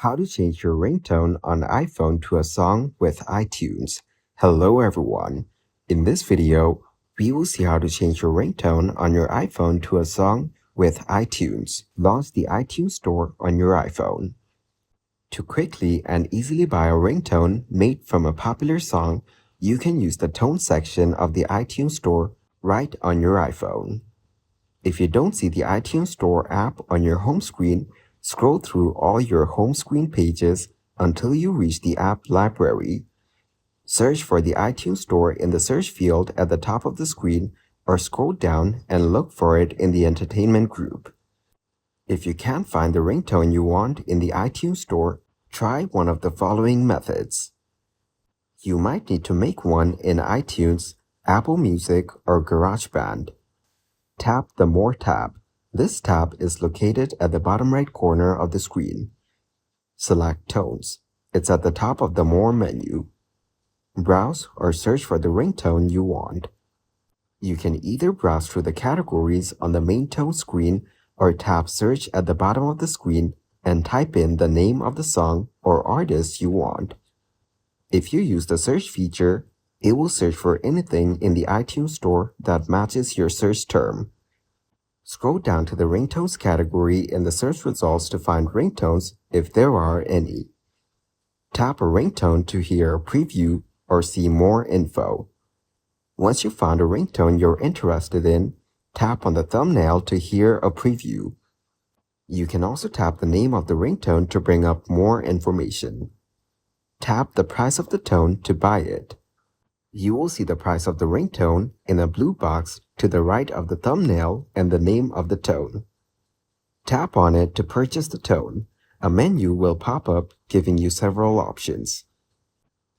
How to change your ringtone on iPhone to a song with iTunes. Hello everyone. In this video, we will see how to change your ringtone on your iPhone to a song with iTunes. Launch the iTunes Store on your iPhone. To quickly and easily buy a ringtone made from a popular song, you can use the tone section of the iTunes Store right on your iPhone. If you don't see the iTunes Store app on your home screen, scroll through all your home screen pages until you reach the app library. Search for the iTunes Store in the search field at the top of the screen or scroll down and look for it in the entertainment group. If you can't find the ringtone you want in the iTunes Store, try one of the following methods. You might need to make one in iTunes, Apple Music, or GarageBand. Tap the More tab. This tab is located at the bottom right corner of the screen. Select Tones. It's at the top of the More menu. Browse or search for the ringtone you want. You can either browse through the categories on the main tone screen or tap Search at the bottom of the screen and type in the name of the song or artist you want. If you use the search feature, it will search for anything in the iTunes Store that matches your search term. Scroll down to the ringtones category in the search results to find ringtones if there are any. Tap a ringtone to hear a preview or see more info. Once you found a ringtone you're interested in, tap on the thumbnail to hear a preview. You can also tap the name of the ringtone to bring up more information. Tap the price of the tone to buy it. You will see the price of the ringtone in a blue box to the right of the thumbnail and the name of the tone. Tap on it to purchase the tone. A menu will pop up giving you several options.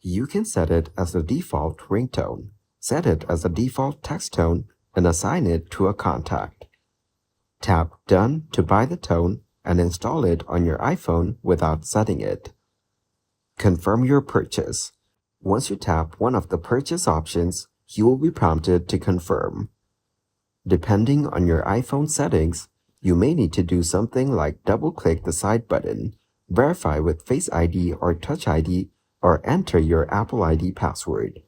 You can set it as the default ringtone, set it as a default text tone, and assign it to a contact. Tap Done to buy the tone and install it on your iPhone without setting it. Confirm your purchase. Once you tap one of the purchase options, you will be prompted to confirm. Depending on your iPhone settings, you may need to do something like double-click the side button, verify with Face ID or Touch ID, or enter your Apple ID password.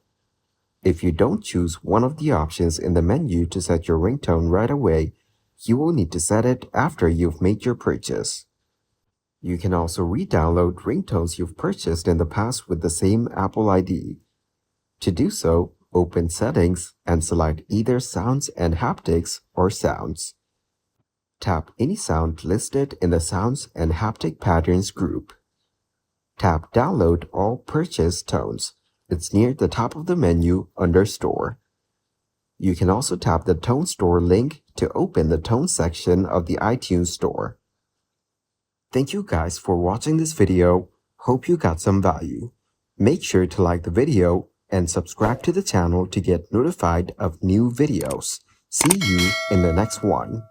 If you don't choose one of the options in the menu to set your ringtone right away, you will need to set it after you've made your purchase. You can also re-download ringtones you've purchased in the past with the same Apple ID. To do so, open Settings and select either Sounds and Haptics or Sounds. Tap any sound listed in the Sounds and Haptic Patterns group. Tap Download all purchased tones. It's near the top of the menu under Store. You can also tap the Tone Store link to open the Tone section of the iTunes Store. Thank you guys for watching this video. Hope you got some value. Make sure to like the video and subscribe to the channel to get notified of new videos. See you in the next one.